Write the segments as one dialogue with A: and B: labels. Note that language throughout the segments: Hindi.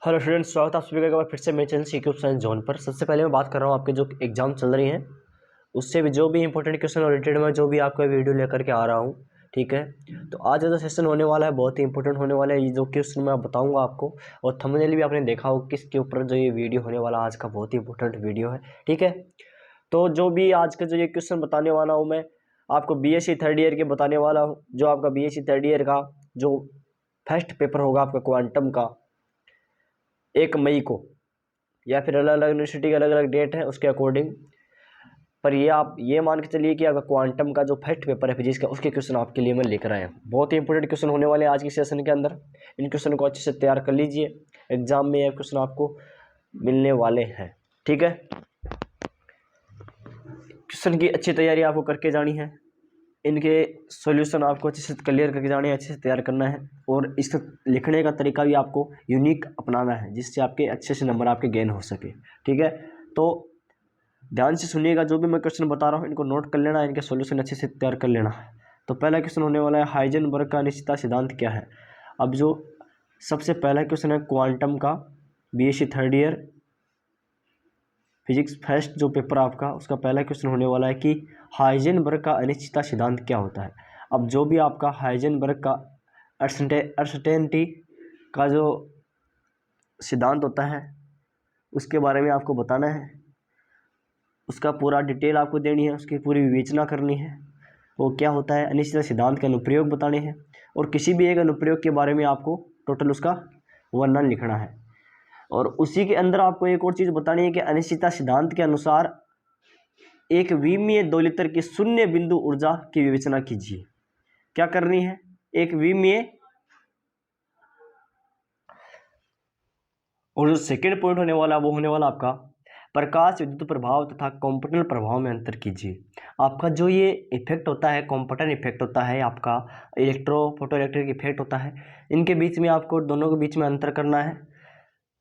A: हेलो स्टूडेंट्स, स्वागत है आप सभी का एक बार फिर से मेरे चैनल सीक्यू साइंस जोन पर। सबसे पहले मैं बात कर रहा हूँ आपके जो एग्जाम चल रही हैं उससे भी जो भी इंपॉर्टेंट क्वेश्चन रिलेटेड मैं जो भी आपका वीडियो लेकर के आ रहा हूँ, ठीक है। तो आज जो सेशन होने वाला है बहुत ही इंपॉर्टेंट होने वाला है। ये जो क्वेश्चन मैं बताऊँगा आपको, और थंबनेल भी आपने देखा हो किसके ऊपर जो ये वीडियो होने वाला आज का बहुत ही इंपॉर्टेंट वीडियो है, ठीक है। तो जो भी आज का जो ये क्वेश्चन बताने वाला हूँ मैं आपको बीएससी थर्ड ईयर के बताने वाला हूँ। जो आपका बीएससी थर्ड ईयर का जो फर्स्ट पेपर होगा आपका क्वांटम का 1 मई को, या फिर अलग अलग यूनिवर्सिटी के अलग अलग डेट है उसके अकॉर्डिंग, पर ये आप ये मान के चलिए कि अगर क्वांटम का जो फर्स्ट पेपर है फिजिक्स का उसके क्वेश्चन आपके लिए मैं लेकर आया हूँ। बहुत ही इंपॉर्टेंट क्वेश्चन होने वाले हैं आज की सेशन के अंदर। इन क्वेश्चन को अच्छे से तैयार कर लीजिए, एग्जाम में ये क्वेश्चन आपको मिलने वाले हैं, ठीक है। क्वेश्चन की अच्छी तैयारी आपको करके जानी है, इनके सॉल्यूशन आपको अच्छे से क्लियर करके जाने हैं, अच्छे से तैयार करना है, और इसका लिखने का तरीका भी आपको यूनिक अपनाना है जिससे आपके अच्छे से नंबर आपके गेन हो सके, ठीक है। तो ध्यान से सुनिएगा, जो भी मैं क्वेश्चन बता रहा हूँ इनको नोट कर लेना, इनके सॉल्यूशन अच्छे से तैयार कर लेना। तो पहला क्वेश्चन होने वाला है हाइजेनबर्ग का अनिश्चितता सिद्धांत क्या है। अब जो सबसे पहला क्वेश्चन है क्वांटम का BSc third year physics first जो पेपर आपका, उसका पहला क्वेश्चन होने वाला है कि हाइजेनबर्ग का अनिश्चितता सिद्धांत क्या होता है। अब जो भी आपका हाइजेनबर्ग का अनसर्टेनिटी का जो सिद्धांत होता है उसके बारे में आपको बताना है, उसका पूरा डिटेल आपको देनी है, उसकी पूरी विवेचना करनी है, वो क्या होता है, अनिश्चितता सिद्धांत के अनुप्रयोग बताने हैं, और किसी भी एक अनुप्रयोग के बारे में आपको टोटल उसका वर्णन लिखना है। और उसी के अंदर आपको एक और चीज़ बतानी है कि अनिश्चितता सिद्धांत के अनुसार एक विमीय दोलित्र की शून्य बिंदु ऊर्जा की विवेचना कीजिए। क्या करनी है, एक विमीय, और जो सेकेंड पॉइंट होने वाला वो होने वाला आपका प्रकाश विद्युत प्रभाव तथा कॉम्पटन प्रभाव में अंतर कीजिए। आपका जो ये इफेक्ट होता है, कॉम्पटन इफेक्ट होता है, आपका फोटो इलेक्ट्रिक इफेक्ट होता है, इनके बीच में आपको दोनों के बीच में अंतर करना है,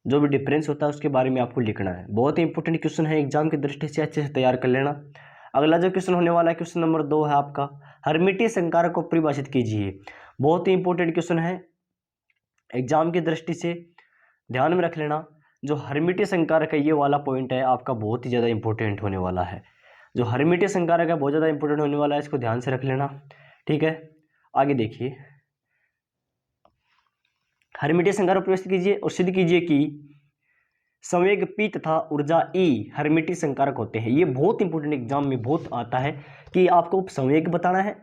A: जो भी डिफरेंस होता है उसके बारे में आपको लिखना है। बहुत ही इंपॉर्टेंट क्वेश्चन है, एग्जाम की दृष्टि से अच्छे से तैयार कर लेना। अगला जो क्वेश्चन होने वाला है क्वेश्चन नंबर 2 है आपका हर्मिटिय संकारक को परिभाषित कीजिए। बहुत ही इंपॉर्टेंट क्वेश्चन है, एग्जाम की दृष्टि से ध्यान में रख लेना। जो हर्मिटिय संकारक है ये वाला पॉइंट है आपका बहुत ही ज़्यादा इंपॉर्टेंट होने वाला है। जो हर्मिटिय संकारक है बहुत ज़्यादा इंपॉर्टेंट होने वाला है, इसको ध्यान से रख लेना, ठीक है। आगे देखिए, हर्मिटिय संकारक परिभाषित कीजिए और सिद्ध कीजिए कि संवेग P तथा ऊर्जा E हर्मिटिय संकारक होते हैं। ये बहुत इंपॉर्टेंट एग्जाम में बहुत आता है कि आपको संवेग बताना है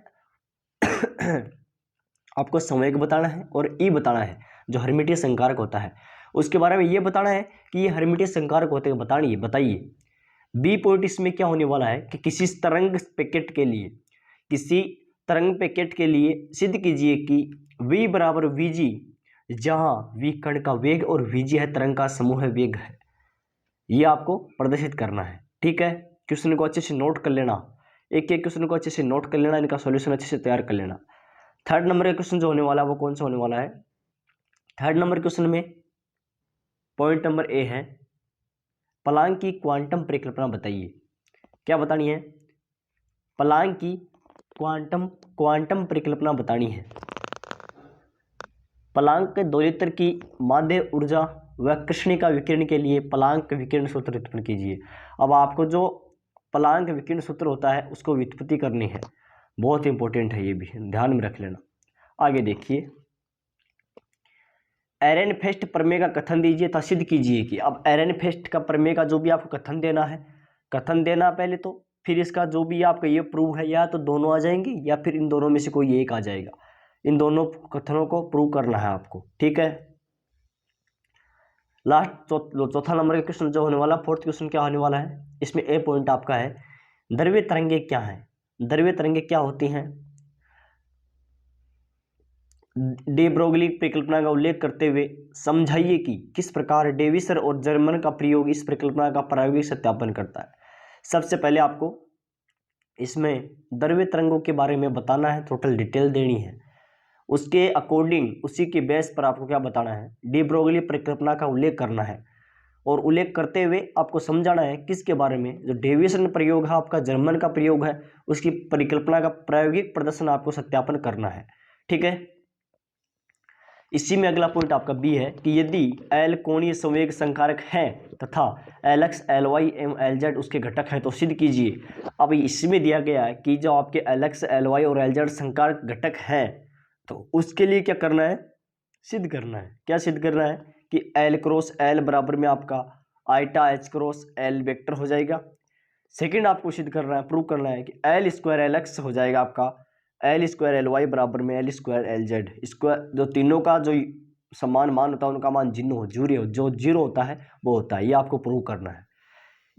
A: आपको संवेग बताना है और E बताना है जो हर्मिटिय संकारक होता है, उसके बारे में ये बताना है कि ये हर्मिटिय संकारक होते हैं, बताइए। बी पॉइंट इसमें क्या होने वाला है कि किसी तरंग पैकेट के लिए सिद्ध कीजिए कि V बराबर Vg, जहाँ V कण का वेग और Vg है तरंग का समूह वेग है, ये आपको प्रदर्शित करना है, ठीक है। क्वेश्चन को अच्छे से नोट कर लेना, एक एक क्वेश्चन को अच्छे से नोट कर लेना, इनका सॉल्यूशन अच्छे से तैयार कर लेना। थर्ड नंबर का क्वेश्चन जो होने वाला है वो कौन सा होने वाला है, थर्ड नंबर क्वेश्चन में पॉइंट नंबर ए है प्लांक की क्वांटम परिकल्पना बताइए। क्या बतानी है, प्लांक की क्वांटम परिकल्पना बतानी है। प्लांक के दोलित्र की माध्य ऊर्जा व कृष्णिका विकिरण के लिए प्लांक विकिरण सूत्र व्युत्पन्न कीजिए। अब आपको जो प्लांक विकिरण सूत्र होता है उसको व्युत्पत्ति करनी है, बहुत इंपॉर्टेंट है, ये भी ध्यान में रख लेना। आगे देखिए, एरेनफेस्ट प्रमेय का कथन दीजिए तथा सिद्ध कीजिए कि, अब एरेनफेस्ट का प्रमेय का जो भी आपको कथन देना है, कथन देना पहले, तो फिर इसका जो भी आपका ये प्रूव है, या तो दोनों आ जाएंगे या फिर इन दोनों में से कोई एक आ जाएगा। इन दोनों कथनों को प्रूव करना है आपको, ठीक है। लास्ट चौथा नंबर का क्वेश्चन जो होने वाला, फोर्थ क्वेश्चन क्या होने वाला है, इसमें ए पॉइंट आपका है द्रव्य तरंगे क्या है, द्रव्य तरंगे क्या होती हैं। डे ब्रोगली परिकल्पना का उल्लेख करते हुए समझाइए कि किस प्रकार डेविसर और जर्मन का प्रयोग इस परिकल्पना का प्रायोगिक सत्यापन करता है। सबसे पहले आपको इसमें द्रव्य तरंगों के बारे में बताना है, टोटल डिटेल देनी है, उसके अकॉर्डिंग उसी के बेस पर आपको क्या बताना है, डी ब्रोगली परिकल्पना का उल्लेख करना है, और उल्लेख करते हुए आपको समझाना है किसके बारे में, जो डेविसन प्रयोग है आपका जर्मन का प्रयोग है, उसकी परिकल्पना का प्रायोगिक प्रदर्शन आपको सत्यापन करना है, ठीक है। इसी में अगला पॉइंट आपका बी है कि यदि एल कोणीय संवेग संकारक है तथा एल एक्स एल वाई एवं एल जेड उसके घटक हैं तो सिद्ध कीजिए। अब इसमें दिया गया है कि जो आपके एल एक्स एल वाई और एल जेड संकारक घटक हैं तो उसके लिए क्या करना है, सिद्ध करना है। क्या सिद्ध करना है कि एल क्रॉस एल बराबर में आपका आइटा एच क्रॉस एल वेक्टर हो जाएगा। सेकेंड आपको सिद्ध करना है, प्रूव करना है कि एल स्क्वायर एल एक्स हो जाएगा आपका एल स्क्वायर एल वाई बराबर में L square L Z square, जो तीनों का जो समान मान होता है उनका मान जो जीरो होता है वो होता है। ये आपको प्रूव करना है।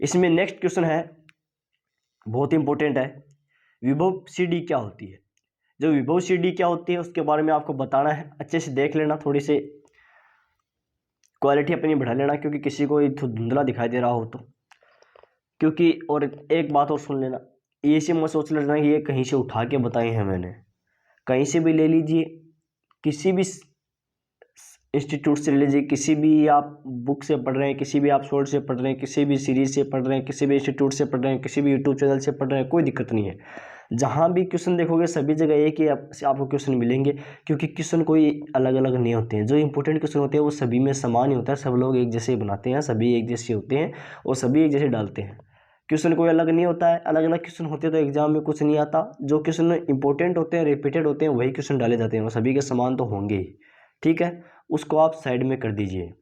A: इसमें नेक्स्ट क्वेश्चन है, बहुत इंपॉर्टेंट है, विभव सी डी क्या होती है। जो विभव सी डी क्या होती है उसके बारे में आपको बताना है। अच्छे से देख लेना, थोड़ी सी क्वालिटी अपनी बढ़ा लेना क्योंकि किसी को धुंधला दिखाई दे रहा हो तो, क्योंकि और एक बात और सुन लेना, ये से मत सोच लेना ये कहीं से उठा के बताए हैं मैंने, कहीं से भी ले लीजिए, किसी भी इंस्टीट्यूट से ले लीजिए, किसी भी आप बुक से पढ़ रहे हैं, किसी भी आप सोर्स से पढ़ रहे हैं, किसी भी सीरीज से पढ़ रहे हैं, किसी भी इंस्टीट्यूट से पढ़ रहे हैं, किसी भी यूट्यूब चैनल से पढ़ रहे हैं, कोई दिक्कत नहीं है। जहाँ भी क्वेश्चन देखोगे सभी जगह एक ही आपको क्वेश्चन मिलेंगे, क्योंकि क्वेश्चन कोई अलग अलग नहीं होते हैं। जो इंपॉर्टेंट क्वेश्चन होते हैं वो सभी में समान ही होता है, सब लोग एक जैसे बनाते हैं, सभी एक जैसे होते हैं और सभी एक जैसे डालते हैं। क्वेश्चन कोई अलग नहीं होता है, अलग अलग क्वेश्चन होते हैं तो एग्जाम में कुछ नहीं आता। जो क्वेश्चन इंपॉर्टेंट होते हैं, रिपीटेड होते हैं, वही क्वेश्चन डाले जाते हैं, वो सभी के समान तो होंगे ही। ठीक है, उसको आप साइड में कर दीजिए।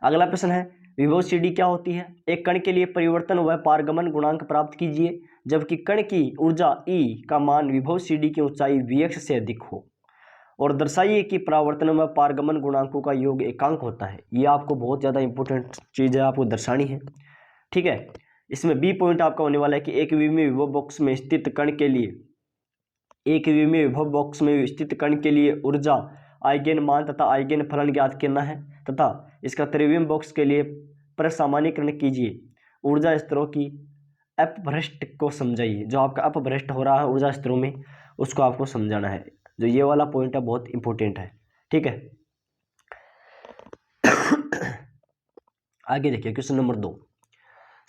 A: अगला प्रश्न है, विभव सी डी क्या होती है। एक कण के लिए परिवर्तन व पारगमन गुणांक प्राप्त कीजिए जबकि कण की ऊर्जा E का मान विभव सी डी की ऊंचाई Vx से अधिक हो, और दर्शाइए कि परावर्तन व पारगमन गुणांकों का योग एकांक होता है। ये आपको बहुत ज़्यादा इंपॉर्टेंट चीज़ है, आपको दर्शानी है। ठीक है, इसमें बी पॉइंट आपका होने वाला है कि एक विमीय विभव बॉक्स में स्थित कण के लिए, एक विमीय विभव बॉक्स में स्थित कण के लिए ऊर्जा, आइगेन मान तथा आइगेन फलन ज्ञात करना है तथा इसका त्रिविम बॉक्स के लिए प्रसामान्यीकरण कीजिए। ऊर्जा स्तरों की अपभ्रष्ट को समझाइए। जो आपका अपभ्रष्ट हो रहा है ऊर्जा स्तरों में उसको आपको समझाना है। जो ये वाला पॉइंट है बहुत इंपॉर्टेंट है। ठीक है, आगे देखिए क्वेश्चन नंबर 2,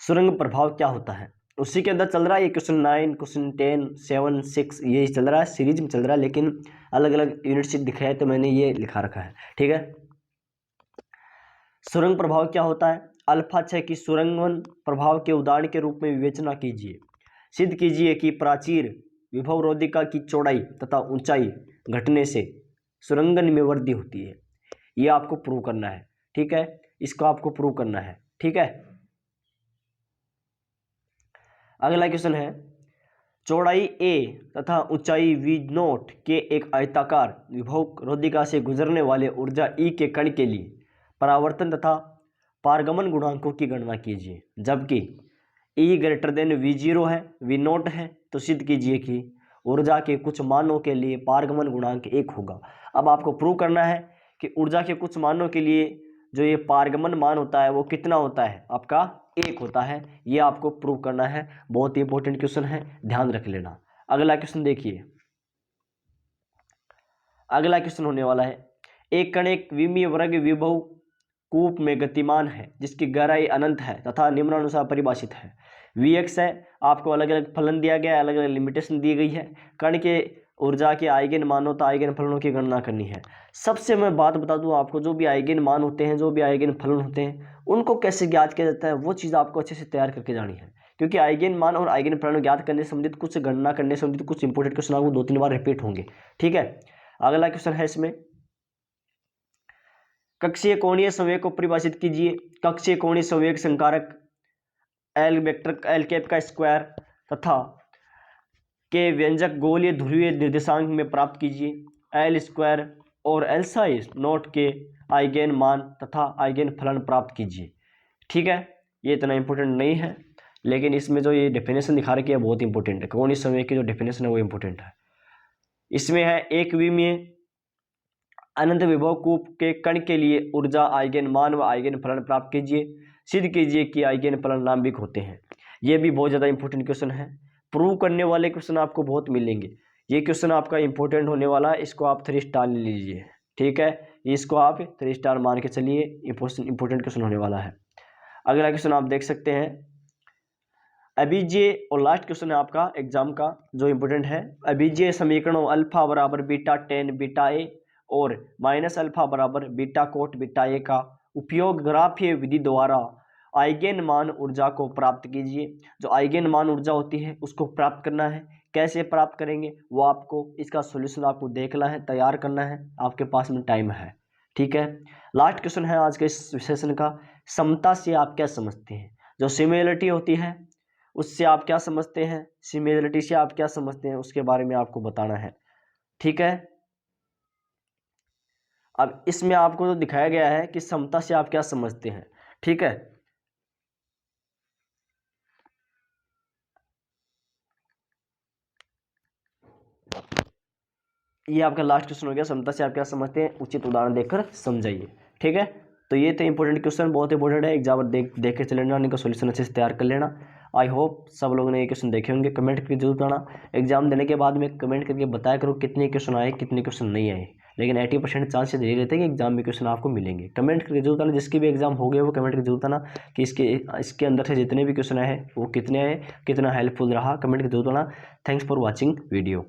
A: सुरंग प्रभाव क्या होता है। उसी के अंदर चल रहा है ये क्वेश्चन 9, क्वेश्चन 10, 7, 6 ये चल रहा है, सीरीज में चल रहा है, लेकिन अलग अलग यूनिट से दिखाया है तो मैंने ये लिखा रखा है। ठीक है, सुरंग प्रभाव क्या होता है। अल्फा 6 की सुरंगन प्रभाव के उदाहरण के रूप में विवेचना कीजिए। सिद्ध कीजिए कि प्राचीर विभव रोधिका की चौड़ाई तथा ऊंचाई घटने से सुरंगन में वृद्धि होती है। ये आपको प्रूव करना है। ठीक है, इसको आपको प्रूव करना है। ठीक है, अगला क्वेश्चन है, चौड़ाई a तथा ऊंचाई v0 के एक आयताकार विभव रोधिका से गुजरने वाले ऊर्जा E के कण के लिए परावर्तन तथा पारगमन गुणांकों की गणना कीजिए। जबकि E ग्रेटर देन v0 है, v0 है, तो सिद्ध कीजिए कि ऊर्जा के कुछ मानों के लिए पारगमन गुणांक 1 होगा। अब आपको प्रूव करना है कि ऊर्जा के कुछ मानों के लिए जो ये पारगमन मान होता है वो कितना होता है, आपका 1 होता है। ये आपको प्रूव करना है। बहुत ही इंपॉर्टेंट क्वेश्चन है, ध्यान रख लेना। अगला क्वेश्चन देखिए, अगला क्वेश्चन होने वाला है, एक कण एक विमीय वर्ग विभव कूप में गतिमान है जिसकी गहराई अनंत है तथा निम्नानुसार परिभाषित है। Vx है, आपको अलग अलग फलन दिया गया है, अलग अलग लिमिटेशन दी गई है। कण के ऊर्जा के आइगेन मानों तथा आइगेन फलनों की गणना करनी है। सबसे मैं बात बता दूं आपको, जो भी आइगेन मान होते हैं, जो भी आइगेन फलन होते हैं, उनको कैसे ज्ञात किया जाता है वो चीज़ आपको अच्छे से तैयार करके जानी है। क्योंकि आइगेन मान और आइगेन फलन ज्ञात करने से संबंधित कुछ गणना करने से संबंधित कुछ इंपॉर्टेंट क्वेश्चन आपको 2-3 बार रिपीट होंगे। ठीक है, अगला क्वेश्चन है इसमें, कक्षीय कोणीय संवेग को परिभाषित कीजिए। कक्षीय कोणीय संवेग संकारक एल वेक्टर एल कैप का स्क्वायर तथा के व्यंजक गोलीय ध्रुवीय निर्देशांक में प्राप्त कीजिए। एल स्क्वायर और एल साइज नोट के आइगेन मान तथा आइगेन फलन प्राप्त कीजिए। ठीक है, ये इतना इंपॉर्टेंट नहीं है, लेकिन इसमें जो ये डेफिनेशन दिखा रखी है बहुत इंपॉर्टेंट है। कोणीय संवेग की जो डेफिनेशन है वो इंपॉर्टेंट है। इसमें है, एक विमीय अनंत विभव कूप के कण के लिए ऊर्जा, आइगेन मान व आइगेन फलन प्राप्त कीजिए। सिद्ध कीजिए कि आइगेन फलन नाभिक होते हैं। ये भी बहुत ज़्यादा इंपॉर्टेंट क्वेश्चन है। प्रूव करने वाले क्वेश्चन आपको बहुत मिलेंगे। ये क्वेश्चन आपका इंपॉर्टेंट होने वाला है, इसको आप 3 स्टार ले लीजिए। ठीक है, इसको आप 3 स्टार मान के चलिए, इंपॉर्टेंट क्वेश्चन होने वाला है। अगला क्वेश्चन आप देख सकते हैं, अभिजीय और लास्ट क्वेश्चन है आपका एग्जाम का जो इंपॉर्टेंट है। अभिजीय समीकरणों अल्फा बराबर बीटा टेन बीटा ए और माइनस अल्फा बराबर बीटा कोट बीटा ए का उपयोग ग्राफीय विधि द्वारा आइगेन मान ऊर्जा को प्राप्त कीजिए। जो आइगेन मान ऊर्जा होती है उसको प्राप्त करना है। कैसे प्राप्त करेंगे वो आपको, इसका सॉल्यूशन आपको देखना है, तैयार करना है, आपके पास में टाइम है। ठीक है, लास्ट क्वेश्चन है आज के इस सेशन का, समता से आप क्या समझते हैं? जो सिमिलरिटी होती है उससे आप क्या समझते हैं, सिमिलरिटी से आप क्या समझते हैं, उसके बारे में आपको बताना है। ठीक है, अब इसमें आपको जो दिखाया गया है कि समता से आप क्या समझते हैं। ठीक है, ये आपका लास्ट क्वेश्चन हो गया, समता से आप क्या समझते हैं, उचित उदाहरण देखकर समझाइए। ठीक है, तो ये थे इंपॉर्टेंट क्वेश्चन, बहुत इंपॉर्टेंट है, एग्जाम देख के चले लेना, इनका सोल्यूशन अच्छे से तैयार कर लेना। आई होप सब लोगों ने ये क्वेश्चन देखे होंगे। कमेंट करके जरूर बताना, एग्जाम देने के बाद में कमेंट करके बताया करो कितने क्वेश्चन आए कितने क्वेश्चन नहीं आए, लेकिन 80% चांसेस यही रहते हैं कि एग्जाम में क्वेश्चन आपको मिलेंगे। कमेंट करके जरूर बताना, जिसकी भी एग्जाम हो गए वो कमेंट करके जरूर बताना कि इसके अंदर से जितने भी क्वेश्चन आए वो कितने आए, कितना हेल्पफुल रहा, कमेंट करके जरूर बताना। Thanks for watching video.